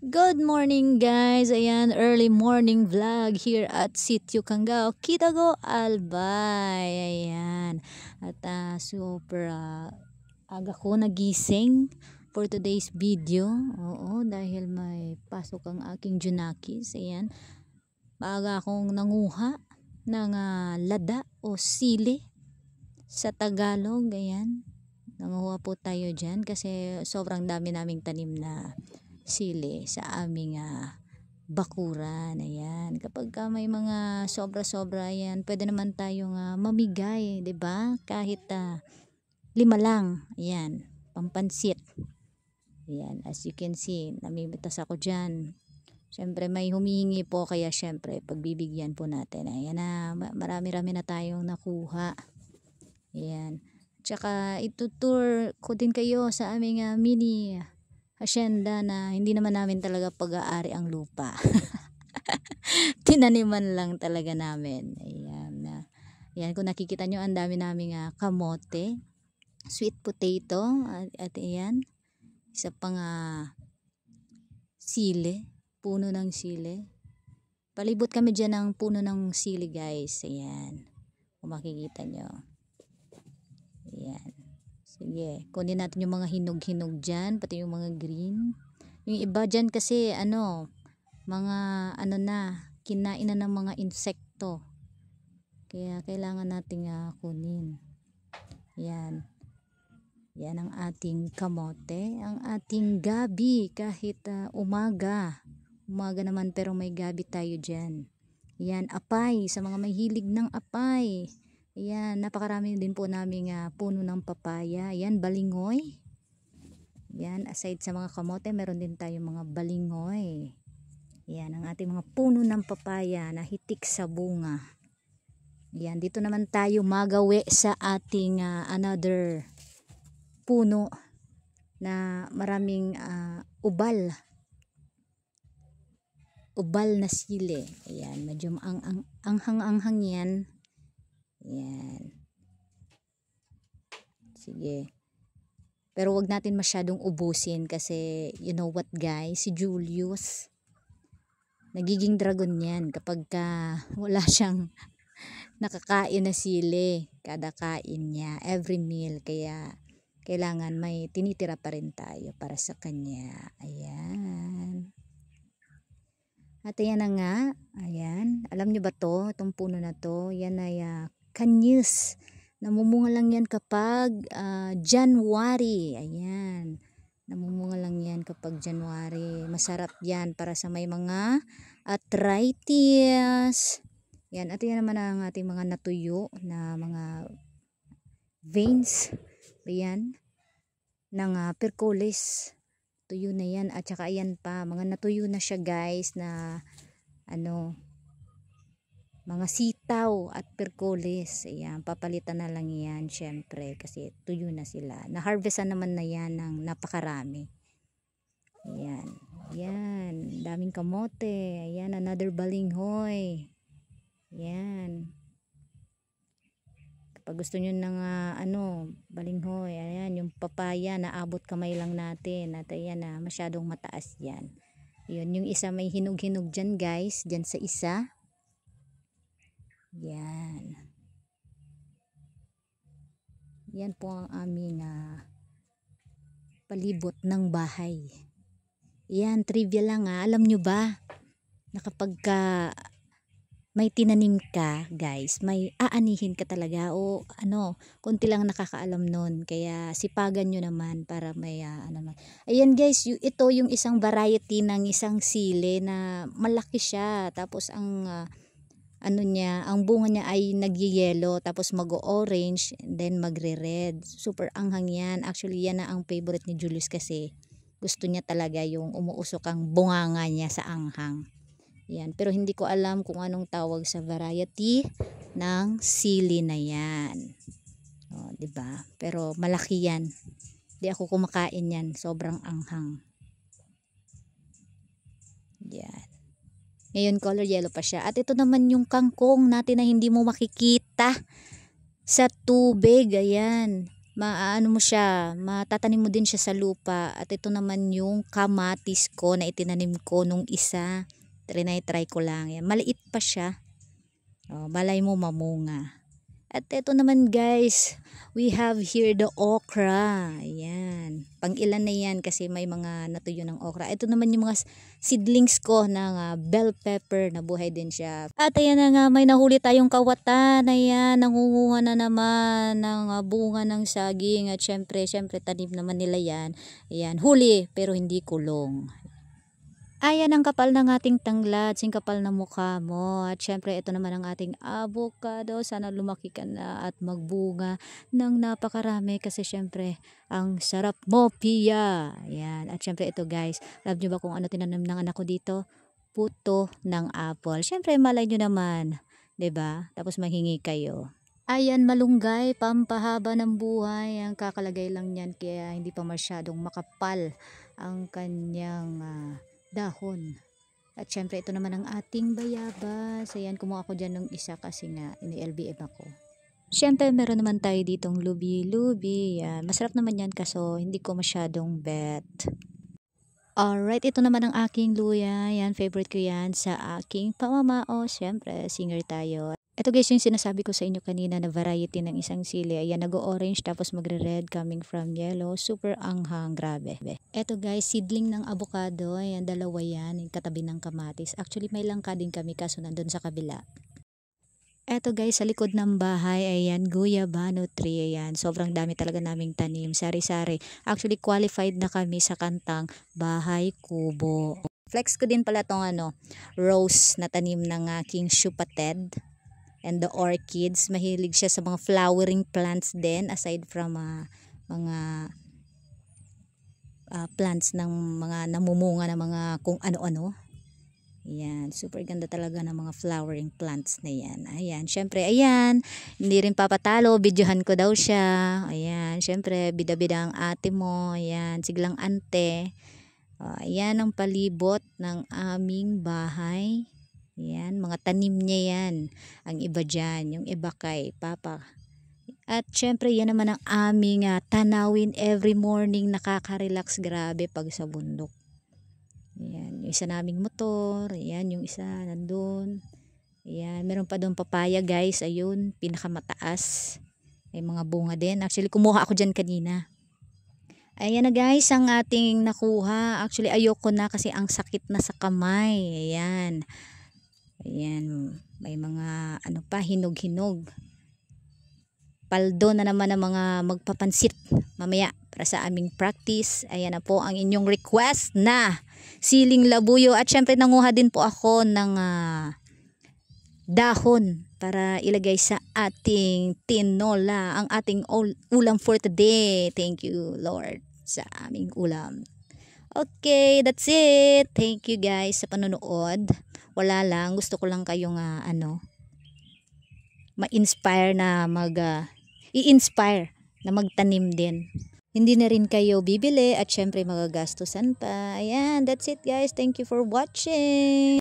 Good morning guys! Ayan, early morning vlog here at Sitio Kangao, Kitago, Albay. Ayan. At super aga ko nagising for today's video. Oo, dahil may pasok ang aking Junakis. Ayan. Maaga akong nanguha ng lada o sili sa Tagalog. Ayan. Nanguha po tayo dyan kasi sobrang dami naming tanim na sili sa aming bakuran. Ayan. Kapag may mga sobra-sobra, ayan, pwede naman tayong mamigay, 'di ba? Kahit 5 lang. Ayan, pampansit. Ayan, as you can see, namimitas ako diyan. Siyempre may humihingi po, kaya siyempre pagbibigyan po natin. Ayan na, marami-rami na tayong nakuha. Ayan. Tsaka itutour ko din kayo sa aming mini hacienda na hindi naman namin talaga pag-aari ang lupa. Tinaniman lang talaga namin. Ayan. Ayan, kung nakikita nyo, ang dami naming kamote, sweet potato, at ayan, isa pang sili, puno ng sili. Palibot kami dyan ng puno ng sili guys. Ayan, kung makikita nyo. Ayan. Sige, kunin natin yung mga hinog-hinog dyan, pati yung mga green. Yung iba dyan kasi, mga, kinain na ng mga insekto. Kaya, kailangan nating kunin. Yan. Yan ang ating kamote. Ang ating gabi, kahit umaga. Umaga naman, pero may gabi tayo dyan. Yan, apay, sa mga may hilig ng apay. Ayan, napakarami din po naming puno ng papaya. Ayan, balingoy. Ayan, aside sa mga kamote, meron din tayong mga balingoy. Ayan, ang ating mga puno ng papaya na hitik sa bunga. Ayan, dito naman tayo magawi sa ating another puno na maraming ubal. Ubal na sili. Ayan, medyo anghang-anghang yan. Yan. Sige. Pero wag natin masyadong ubusin kasi you know what guys, si Julius nagiging dragon yan kapag wala siyang nakakain na sili kada kain niya, every meal. Kaya kailangan may tinitira pa rin tayo para sa kanya. Ayan. At ayan na nga. Ayan. Alam nyo ba to? Itong puno na to. Yan ay kanyus. Namumunga lang yan kapag January. Ayan. Namumunga lang yan kapag January. Masarap yan para sa may mga arthritis. Yan. At yan naman ang ating mga natuyo na mga veins. Ayan. Ng percolis. Tuyo na yan. At saka ayan pa. Mga natuyo na siya guys na mga sitaw at percolis. Ayan, papalitan na lang yan syempre kasi tuyo na sila. Na-harvestan naman na yan ng napakarami. Ayan. Ayan, daming kamote. Ayan, another balinghoy. Ayan. Kapag gusto nyo ng balinghoy, ayan, yung papaya na abot kamay lang natin. At ayan masyadong mataas yan. Yun, yung isa may hinog-hinog dyan guys, dyan sa isa. Yan. Yan po ang aming palibot ng bahay. Yan, trivia lang alam nyo ba na kapag may tinanim ka guys, may aanihin ka talaga o konti lang nakakaalam nun. Kaya sipagan nyo naman para may Ayan guys, ito yung isang variety ng isang sili na malaki siya. Tapos ang ang bunga niya ay nagyeyelo, tapos mag-orange, then magre-red. Super anghang yan. Actually, yan na ang favorite ni Julius kasi gusto niya talaga yung umuusok ang bunganga niya sa anghang. Yan. Pero hindi ko alam kung anong tawag sa variety ng sili na yan. O, diba? Pero malaki yan. Di ako kumakain yan. Sobrang anghang. Yan. Ngayon color yellow pa siya. At ito naman yung kangkong natin na hindi mo makikita sa tubig. Ayan. Maaano mo siya, matatanim mo din siya sa lupa. At ito naman yung kamatis ko na itinanim ko nung isa. Try ko lang. Yan. Maliit pa siya. Balay mo mamunga. At ito naman guys, we have here the okra. Ayan. Pang ilan na yan kasi may mga natuyo ng okra. Ito naman yung mga seedlings ko ng bell pepper. Nabuhay din siya. At ayan na nga, may nahuli tayong kawatan. Ayan, nangunguha na naman ng bunga ng saging. At syempre tanim naman nila yan. Ayan, huli pero hindi kulong. Ayan ang kapal ng ating tanglad, sing kapal ng mukha mo. At syempre ito naman ang ating avocado. Sana lumaki ka na at magbunga ng napakarami kasi syempre ang sarap mo, Pia. Ayan. At syempre ito guys, love nyo ba kung ano tinanim ng anak ko dito? Puto ng apple. Syempre malay nyo naman, 'di ba? Tapos manghingi kayo. Ayan, malunggay, pampahaba ng buhay. Ang kakalagay lang niyan kaya hindi pa masyadong makapal ang kanyang dahon. At syempre ito naman ang ating bayabas. Ayan, kumuha ko dyan ng isa kasi nga ini-LBM ako. Syempre meron naman tayo ditong lubi-lubi. Yan. Masarap naman yan kaso hindi ko masyadong bet. Alright, ito naman ang aking luya. Yan, favorite ko yan sa aking pamamao. Syempre, singer tayo. Ito guys yung sinasabi ko sa inyo kanina na variety ng isang sili. Ayan, nag-orange tapos magre-red coming from yellow. Super anghang, grabe. Ito guys, seedling ng avocado. Ayan, dalawa yan. Katabi ng kamatis. Actually, may langka din kami kaso nandun sa kabila. Ito guys, sa likod ng bahay, ayan, guyabano tree. Ayan, sobrang dami talaga naming tanim. Sari-sari. Actually, qualified na kami sa kantang Bahay Kubo. Flex ko din pala tong rose na tanim ng aking Shupated. And the orchids, mahilig siya sa mga flowering plants din aside from mga plants ng mga namumunga na mga kung ano-ano. Ayan, super ganda talaga ng mga flowering plants na yan. Ayan, syempre, ayan, hindi rin papatalo, videohan ko daw siya. Ayan, syempre, bida-bida ang ate mo. Ayan, siglang ante. Ayan ang palibot ng aming bahay. Yan, mga tanim niya yan. Ang iba dyan, yung iba kay Papa. At syempre, yan naman ang aming tanawin every morning. Nakaka-relax, grabe pag sa bundok. Yan, yung isa naming motor. Yan, yung isa nandun. Yan, meron pa doon papaya guys. Ayun, pinakamataas. May mga bunga din. Actually, kumuha ako dyan kanina. Ayan na guys, ang ating nakuha. Actually, ayoko na kasi ang sakit na sa kamay. Ayan. Ayan, may mga hinog-hinog. Paldo na naman ng mga magpapansit mamaya para sa aming practice. Ayan na po ang inyong request na siling labuyo. At syempre nanguha din po ako ng dahon para ilagay sa ating tinola. Ang ating ulam for today. Thank you Lord sa aming ulam. Okay, that's it. Thank you guys sa panonood. Wala lang, gusto ko lang kayong ma-inspire na i-inspire na magtanim din. Hindi na rin kayo bibili at syempre magagastusan pa. Ayan, that's it guys. Thank you for watching.